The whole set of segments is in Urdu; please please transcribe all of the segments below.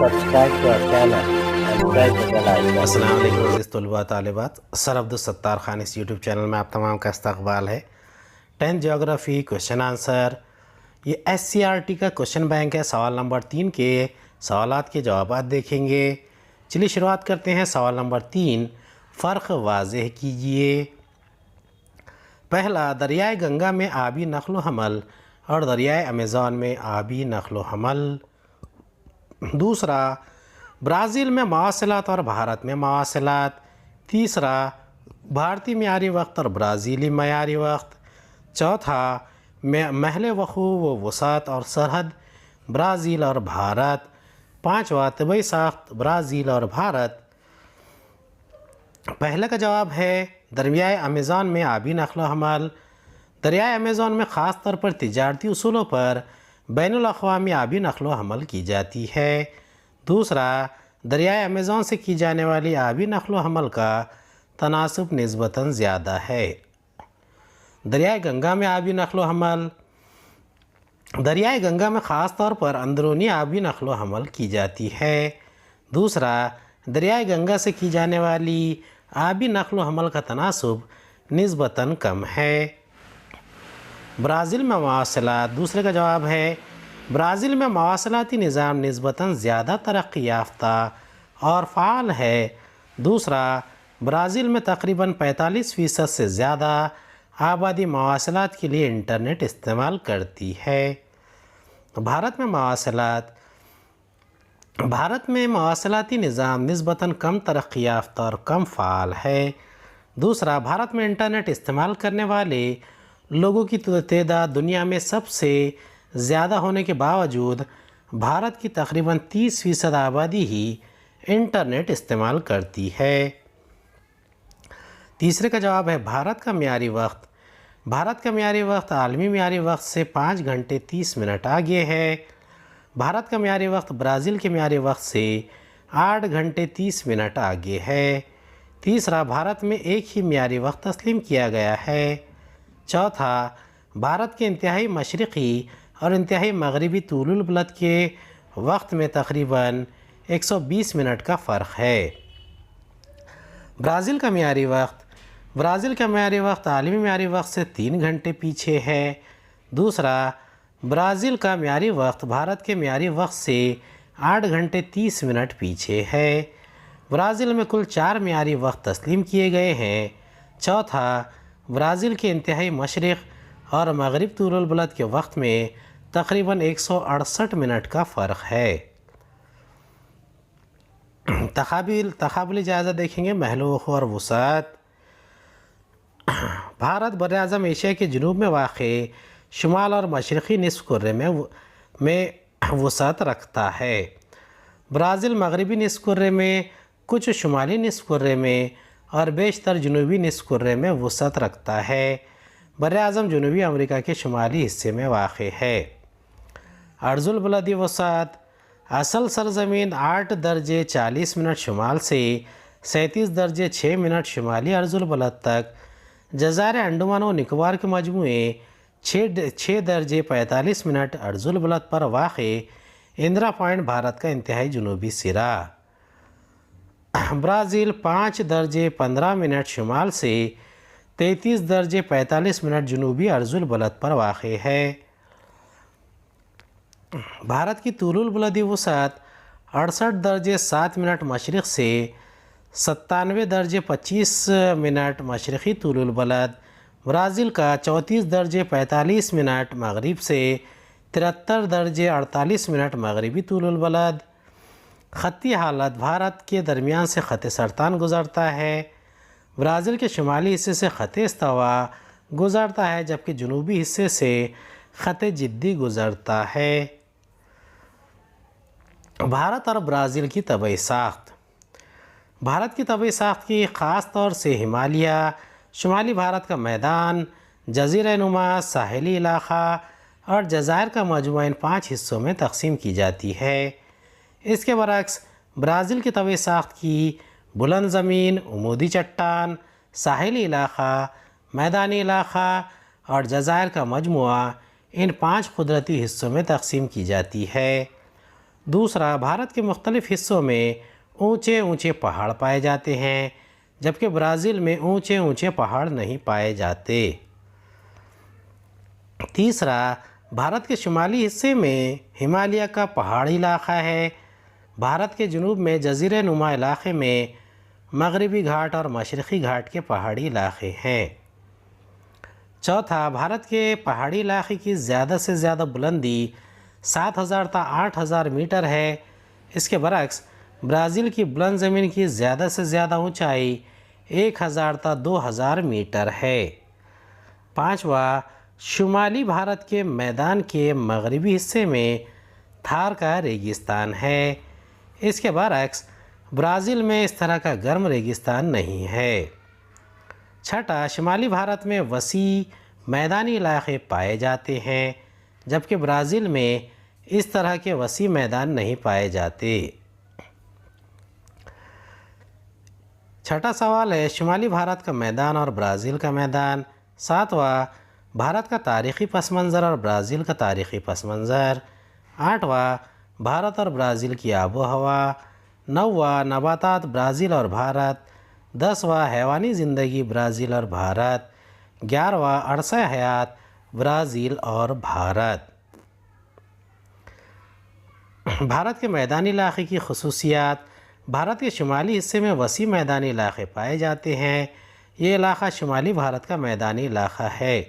subscribe to our channel and press the bell icon. السلام علیکم عزیز طلباء طالبات، سر عبدالستار خان اس یوٹیوب چینل میں آپ تمام کا استقبال ہے۔ 10 جیوگرافی کوشچن آنسر، یہ ایس سی آر ٹی کا کوشچن بینک ہے۔ سوال نمبر 3 کے سوالات کے جوابات دیکھیں گے۔ چلیے شروعات کرتے ہیں۔ سوال نمبر 3، فرق واضح کیجئے۔ پہلا، دریائے گنگا میں آبی نقل و حمل اور دریائے امیزون میں آبی نقل و حمل۔ دوسرا، برازیل میں مواصلات اور بھارت میں مواصلات۔ تیسرا، بھارتی معیاری وقت اور برازیلی معیاری وقت۔ چوتھا، محل وقوع و وسعت اور سرحد برازیل اور بھارت۔ پانچواں، طبعی ساخت برازیل اور بھارت۔ پہلے کا جواب ہے دریائے امیزون میں آبی نقل و حمل۔ دریائے امیزون میں خاص طور پر تجارتی اصولوں پر بین الاقوامی آبی نقل و حمل کی جاتی ہے۔ دوسرا، دریائے امیزون سے کی جانے والی آبی نقل و حمل کا تناسب نسبتاً زیادہ ہے۔ دریائے گنگا میں آبی نقل و حمل، دریائے گنگا میں خاص طور پر اندرونی آبی نقل و حمل کی جاتی ہے۔ دوسرا، دریائے گنگا سے کی جانے والی آبی نقل و حمل کا تناسب نسبتاً کم ہے۔ برازیل میں مواصلات، دوسرے کا جواب ہے برازیل میں مواصلاتی نظام نسبتاً زیادہ ترقی یافتہ اور فعال ہے۔ دوسرا، برازیل میں تقریباً 45% سے زیادہ آبادی مواصلات کے لیے انٹرنیٹ استعمال کرتی ہے۔ بھارت میں مواصلات، بھارت میں مواصلاتی نظام نسبتاً کم ترقی یافتہ اور کم فعال ہے۔ دوسرا، بھارت میں انٹرنیٹ استعمال کرنے والے لوگوں کی تعداد دنیا میں سب سے زیادہ ہونے کے باوجود بھارت کی تقریباً 30% آبادی ہی انٹرنیٹ استعمال کرتی ہے۔ تیسرے کا جواب ہے بھارت کا معیاری وقت۔ بھارت کا معیاری وقت عالمی معیاری وقت سے 5 گھنٹے 30 منٹ آگے ہے۔ بھارت کا معیاری وقت برازیل کے معیاری وقت سے 8 گھنٹے 30 منٹ آگے ہے۔ تیسرا، بھارت میں ایک ہی معیاری وقت تسلیم کیا گیا ہے۔ چوتھا، بھارت کے انتہائی مشرقی اور انتہائی مغربی طول البلد کے وقت میں تقریباً 120 منٹ کا فرق ہے۔ برازیل کا معیاری وقت، برازیل کا معیاری وقت عالمی معیاری وقت سے 3 گھنٹے پیچھے ہے۔ دوسرا، برازیل کا معیاری وقت بھارت کے معیاری وقت سے 8 گھنٹے 30 منٹ پیچھے ہے۔ برازیل میں کل 4 معیاری وقت تسلیم کیے گئے ہیں۔ چوتھا، برازیل کے انتہائی مشرق اور مغرب طول البلد کے وقت میں تقریباً 168 منٹ کا فرق ہے۔ تقابلی جائزہ دیکھیں گے۔ محل وقوع اور وسعت، بھارت براعظم ایشیا کے جنوب میں واقع شمال اور مشرقی نصف کرے میں وسعت رکھتا ہے۔ برازیل مغربی نصف کرے میں، کچھ شمالی نصف کرے میں اور بیشتر جنوبی نصف کرے میں وسعت رکھتا ہے۔ براعظم جنوبی امریکہ کے شمالی حصے میں واقع ہے۔ عرض البلدی وسعت، اصل سرزمین 8 درجے 40 منٹ شمال سے 37 درجے 6 منٹ شمالی عرض البلد تک، جزائر انڈمان و نکوبار کے مجموعے 6 درجے 45 منٹ عرض البلد پر واقع اندرا پوائنٹ بھارت کا انتہائی جنوبی سرا۔ برازیل 5 درجے 15 منٹ شمال سے 33 درجے 45 منٹ جنوبی عرض البلد پر واقع ہے۔ بھارت کی طول البلدی وسعت 68 درجے 7 منٹ مشرق سے 97 درجے 25 منٹ مشرقی طول البلد، برازیل کا 34 درجے 45 منٹ مغرب سے 73 درجے 48 منٹ مغربی طول البلد۔ خطی حالت، بھارت کے درمیان سے خط سرطان گزرتا ہے۔ برازیل کے شمالی حصے سے خط استوا گزرتا ہے جبکہ جنوبی حصے سے خط جدی گزرتا ہے۔ بھارت اور برازیل کی طبعی ساخت، بھارت کی طبعی ساخت کی خاص طور سے ہمالیہ، شمالی بھارت کا میدان، جزیرہ نما، ساحلی علاقہ اور جزائر کا مجموعہ ان 5 حصوں میں تقسیم کی جاتی ہے۔ اس کے برعکس برازیل کی طبعی ساخت کی بلند زمین، عمودی چٹان، ساحلی علاقہ، میدانی علاقہ اور جزائر کا مجموعہ ان 5 قدرتی حصوں میں تقسیم کی جاتی ہے۔ دوسرا، بھارت کے مختلف حصوں میں اونچے اونچے پہاڑ پائے جاتے ہیں، جبکہ برازیل میں اونچے اونچے پہاڑ نہیں پائے جاتے۔ تیسرا، بھارت کے شمالی حصے میں ہمالیہ کا پہاڑی علاقہ ہے۔ بھارت کے جنوب میں جزیرہ نما علاقے میں مغربی گھاٹ اور مشرقی گھاٹ کے پہاڑی علاقے ہیں۔ چوتھا، بھارت کے پہاڑی علاقے کی زیادہ سے زیادہ بلندی 7000 تا 8000 میٹر ہے۔ اس کے برعکس برازیل کی بلند زمین کی زیادہ سے زیادہ اونچائی 1000 تا 2000 میٹر ہے۔ پانچواں، شمالی بھارت کے میدان کے مغربی حصے میں تھار کا ریگستان ہے۔ اس کے برعکس برازیل میں اس طرح کا گرم ریگستان نہیں ہے۔ چھٹا، شمالی بھارت میں وسیع میدانی علاقے پائے جاتے ہیں، جبکہ برازیل میں اس طرح کے وسیع میدان نہیں پائے جاتے۔ چھٹا سوال ہے شمالی بھارت کا میدان اور برازیل کا میدان۔ ساتواں، بھارت کا تاریخی پس منظر اور برازیل کا تاریخی پس منظر۔ آٹھواں، بھارت اور برازیل کی آب و ہوا۔ نوواں، نباتات برازیل اور بھارت۔ 10واں، حیوانی زندگی برازیل اور بھارت۔ 11واں، عرصہ حیات برازیل اور بھارت۔ بھارت کے میدانی علاقے کی خصوصیات۔ بھارت کے شمالی حصے میں وسیع میدانی علاقے پائے جاتے ہیں۔ یہ علاقہ شمالی بھارت کا میدانی علاقہ ہے۔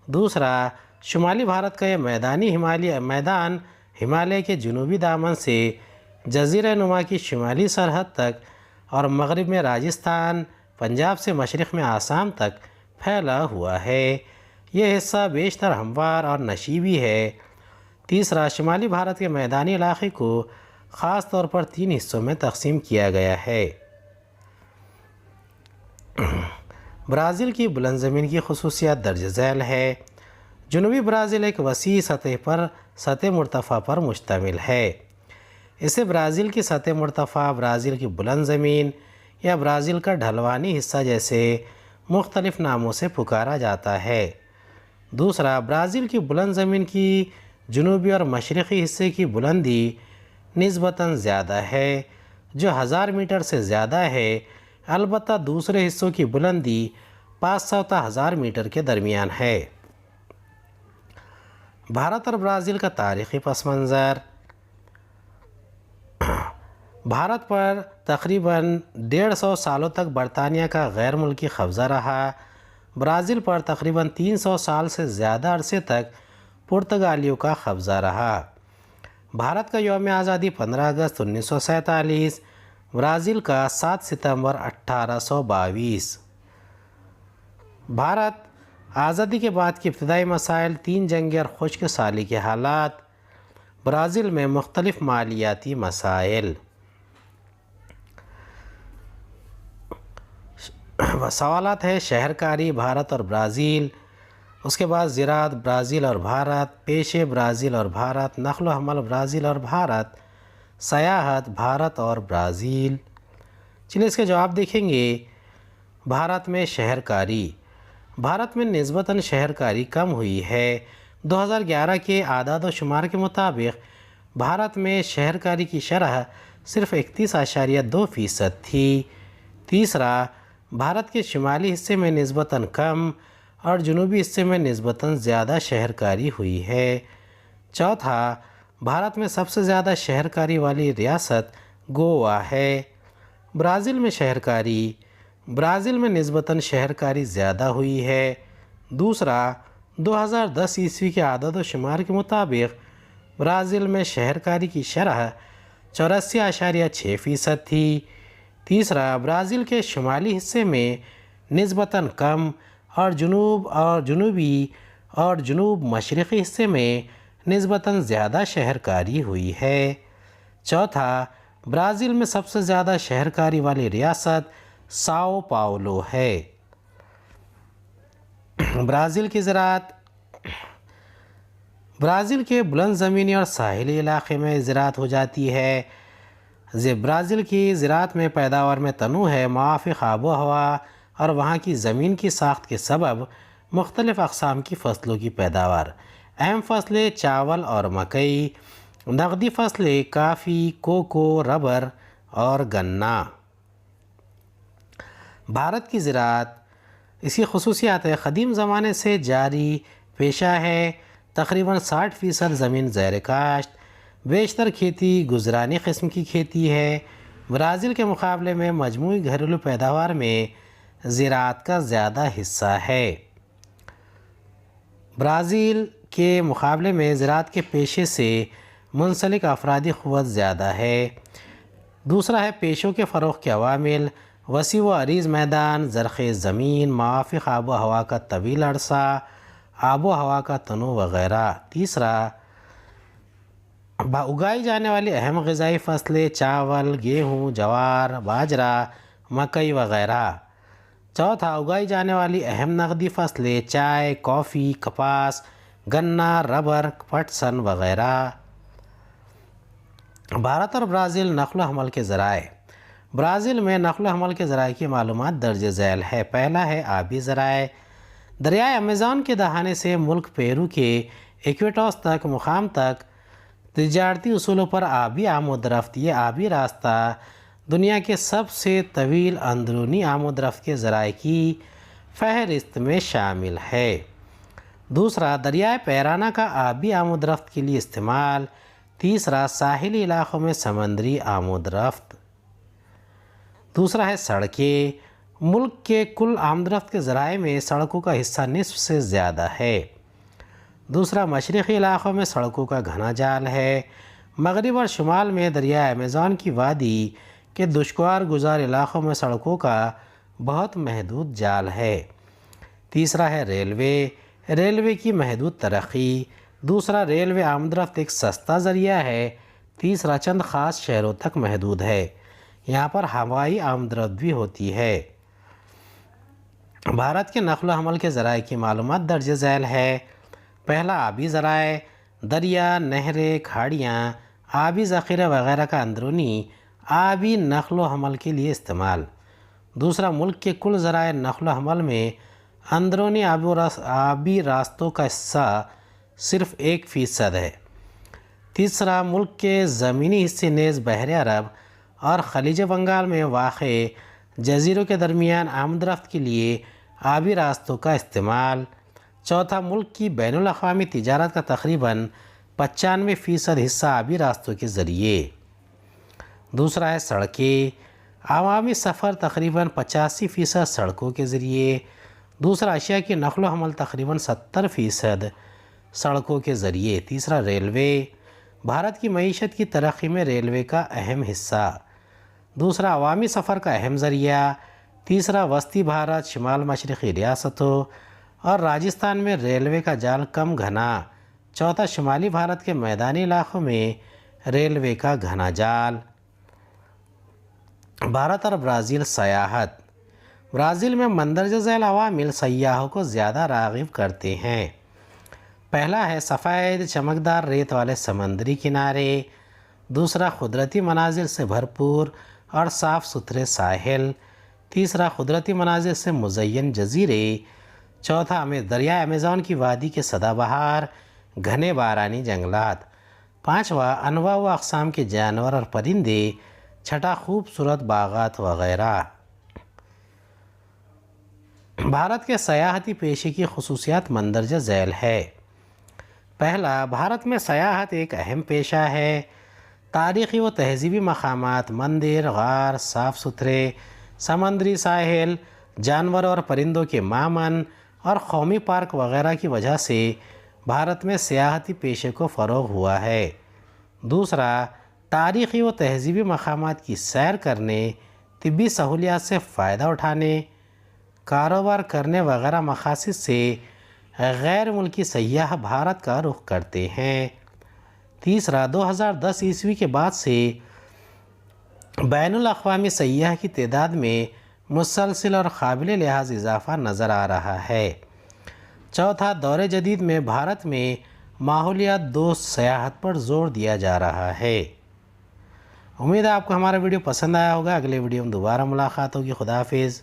دوسرا، شمالی بھارت کا یہ میدان ہمالیہ کے جنوبی دامن سے جزیرہ نما کی شمالی سرحد تک اور مغرب میں راجستھان، پنجاب سے مشرق میں آسام تک پھیلا ہوا ہے۔ یہ حصہ بیشتر ہموار اور نشیبی ہے۔ تیسرا، شمالی بھارت کے میدانی علاقے کو خاص طور پر 3 حصوں میں تقسیم کیا گیا ہے۔ برازیل کی بلند زمین کی خصوصیات درج ذیل ہے۔ جنوبی برازیل ایک وسیع سطح مرتفع پر مشتمل ہے۔ اسے برازیل کی سطح مرتفع، برازیل کی بلند زمین یا برازیل کا ڈھلوانی حصہ جیسے مختلف ناموں سے پکارا جاتا ہے۔ دوسرا، برازیل کی بلند زمین کی جنوبی اور مشرقی حصے کی بلندی نسبتاً زیادہ ہے، جو 1000 میٹر سے زیادہ ہے، البتہ دوسرے حصوں کی بلندی 500 تا 1000 میٹر کے درمیان ہے۔ بھارت اور برازیل کا تاریخی پس منظر۔ بھارت پر تقریباً 150 سالوں تک برطانیہ کا غیر ملکی قبضہ رہا۔ برازیل پر تقریباً 300 سال سے زیادہ عرصے تک پرتگالیوں کا قبضہ رہا۔ بھارت کا یوم آزادی 15 اگست 1947، برازیل کا 7 ستمبر 1822۔ بھارت آزادی کے بعد کی ابتدائی مسائل: 3 جنگیں اور خشک سالی کے حالات۔ برازیل میں مختلف مالیاتی مسائل۔ سوالات ہے شہرکاری بھارت اور برازیل، اس کے بعد زراعت برازیل اور بھارت، پیشے برازیل اور بھارت، نقل و حمل برازیل اور بھارت، سیاحت بھارت اور برازیل۔ چلیے اس کے جواب دیکھیں گے۔ بھارت میں شہرکاری۔ بھارت میں نسبتاً شہرکاری کم ہوئی ہے۔ 2011 کے اعداد و شمار کے مطابق بھارت میں شہرکاری کی شرح صرف 31.2% تھی۔ تیسرا، بھارت کے شمالی حصے میں نسبتاً کم اور جنوبی حصے میں نسبتاً زیادہ شہرکاری ہوئی ہے۔ چوتھا، بھارت میں سب سے زیادہ شہرکاری والی ریاست گوا ہے۔ برازیل میں شہرکاری۔ برازیل میں نسبتاً شہرکاری زیادہ ہوئی ہے۔ دوسرا، 2010 عیسوی کے اعداد و شمار کے مطابق برازیل میں شہرکاری کی شرح 84.6% تھی۔ تیسرا، برازیل کے شمالی حصے میں نسبتاً کم اور جنوب مشرقی حصے میں نسبتاً زیادہ شہرکاری ہوئی ہے۔ چوتھا، برازیل میں سب سے زیادہ شہرکاری والی ریاست ساؤ پاؤلو ہے۔ برازیل کی زراعت۔ برازیل کے بلند زمینی اور ساحلی علاقے میں زراعت ہو جاتی ہے۔ برازیل کی زراعت میں پیداوار میں تنوع ہے۔ موافق آب و ہوا اور وہاں کی زمین کی ساخت کے سبب مختلف اقسام کی فصلوں کی پیداوار۔ اہم فصلیں چاول اور مکئی، نقدی فصلیں کافی، کوکو، ربر اور گنا۔ بھارت کی زراعت اسی خصوصیات قدیم زمانے سے جاری پیشہ ہے۔ تقریباً 60% زمین زیر کاشت، بیشتر کھیتی گزرانی قسم کی کھیتی ہے۔ برازیل کے مقابلے میں مجموعی گھریلو پیداوار میں زراعت کا زیادہ حصہ ہے۔ برازیل کے مقابلے میں زراعت کے پیشے سے منسلک افرادی قوت زیادہ ہے۔ دوسرا ہے پیشوں کے فروغ کے عوامل: وسیع و عریض میدان، زرخیز زمین، موافق آب و ہوا کا طویل عرصہ، آب و ہوا کا تنوع وغیرہ۔ تیسرا، اگائی جانے والی اہم غذائی فصلیں: چاول، گیہوں، جوار، باجرا، مکئی وغیرہ۔ چوتھا، اگائی جانے والی اہم نقدی فصلیں: چائے، کافی، کپاس، گنا، ربر، پٹسن وغیرہ۔ بھارت اور برازیل نقل و حمل کے ذرائع۔ برازیل میں نقل و حمل کے ذرائع کی معلومات درج ذیل ہے۔ پہلا ہے آبی ذرائع۔ دریائے امیزون کے دہانے سے ملک پیرو کے ایکویٹوس تک مقام تک تجارتی اصولوں پر آبی آمد رفت۔ یہ آبی راستہ دنیا کے سب سے طویل اندرونی آمد رفت کے ذرائع کی فہرست میں شامل ہے۔ دوسرا، دریائے پیرانا کا آبی آمد رفت کے لیے استعمال۔ تیسرا، ساحلی علاقوں میں سمندری آمد رفت۔ دوسرا ہے سڑکیں۔ ملک کے کل آمد رفت کے ذرائع میں سڑکوں کا حصہ نصف سے زیادہ ہے۔ دوسرا، مشرقی علاقوں میں سڑکوں کا گھنا جال ہے۔ مغرب اور شمال میں دریائے امیزون کی وادی کے دشوار گزار علاقوں میں سڑکوں کا بہت محدود جال ہے۔ تیسرا ہے ریلوے کی محدود ترقی۔ دوسرا، ریلوے آمد رفت ایک سستا ذریعہ ہے۔ تیسرا، چند خاص شہروں تک محدود ہے۔ یہاں پر ہوائی آمد رفت بھی ہوتی ہے۔ بھارت کے نقل و حمل کے ذرائع کی معلومات درج ذیل ہے۔ پہلا، آبی ذرائع: دریا، نہریں، کھاڑیاں، آبی ذخیرے وغیرہ کا اندرونی آبی نقل و حمل کے لیے استعمال۔ دوسرا، ملک کے کل ذرائع نقل و حمل میں اندرونی آبی راستوں کا حصہ صرف 1% ہے۔ تیسرا، ملک کے زمینی حصے نیز بحر عرب اور خلیج بنگال میں واقع جزیروں کے درمیان آمد رفت کے لیے آبی راستوں کا استعمال۔ چوتھا، ملک کی بین الاقوامی تجارت کا تقریباً 95% حصہ آبی راستوں کے ذریعے۔ دوسرا ہے سڑکیں۔ عوامی سفر تقریباً 85% سڑکوں کے ذریعے۔ دوسرا، اشیاء کی نقل و حمل تقریباً 70% سڑکوں کے ذریعے۔ تیسرا، ریلوے۔ بھارت کی معیشت کی ترقی میں ریلوے کا اہم حصہ۔ دوسرا، عوامی سفر کا اہم ذریعہ۔ تیسرا، وسطی بھارت، شمال مشرقی ریاستوں اور راجستھان میں ریلوے کا جال کم گھنا۔ چوتھا، شمالی بھارت کے میدانی علاقوں میں ریلوے کا گھنا جال۔ بھارت اور برازیل سیاحت۔ برازیل میں مندرجہ ذیل عوامل سیاحوں کو زیادہ راغب کرتے ہیں۔ پہلا ہے سفید چمکدار ریت والے سمندری کنارے۔ دوسرا، قدرتی مناظر سے بھرپور اور صاف ستھرے ساحل۔ تیسرا، قدرتی مناظر سے مزین جزیرے۔ چوتھا، دریائے امیزون کی وادی کے سدا بہار گھنے بارانی جنگلات۔ پانچواں، انواع و اقسام کے جانور اور پرندے۔ چھٹا، خوبصورت باغات وغیرہ۔ بھارت کے سیاحتی پیشے کی خصوصیات مندرجہ ذیل ہے۔ پہلا، بھارت میں سیاحت ایک اہم پیشہ ہے۔ تاریخی و تہذیبی مقامات، مندر، غار، صاف ستھرے سمندری ساحل، جانوروں اور پرندوں کے مامن اور قومی پارک وغیرہ کی وجہ سے بھارت میں سیاحتی پیشے کو فروغ ہوا ہے۔ دوسرا، تاریخی و تہذیبی مقامات کی سیر کرنے، طبی سہولیات سے فائدہ اٹھانے، کاروبار کرنے وغیرہ مقاصد سے غیر ملکی سیاح بھارت کا رخ کرتے ہیں۔ تیسرا، 2010 عیسوی کے بعد سے بین الاقوامی سیاح کی تعداد میں مسلسل اور قابل لحاظ اضافہ نظر آ رہا ہے۔ چوتھا، دور جدید میں بھارت میں ماحولیات دوست سیاحت پر زور دیا جا رہا ہے۔ امید ہے آپ کو ہمارا ویڈیو پسند آیا ہوگا۔ اگلے ویڈیو میں دوبارہ ملاقات ہوگی۔ خدا حافظ۔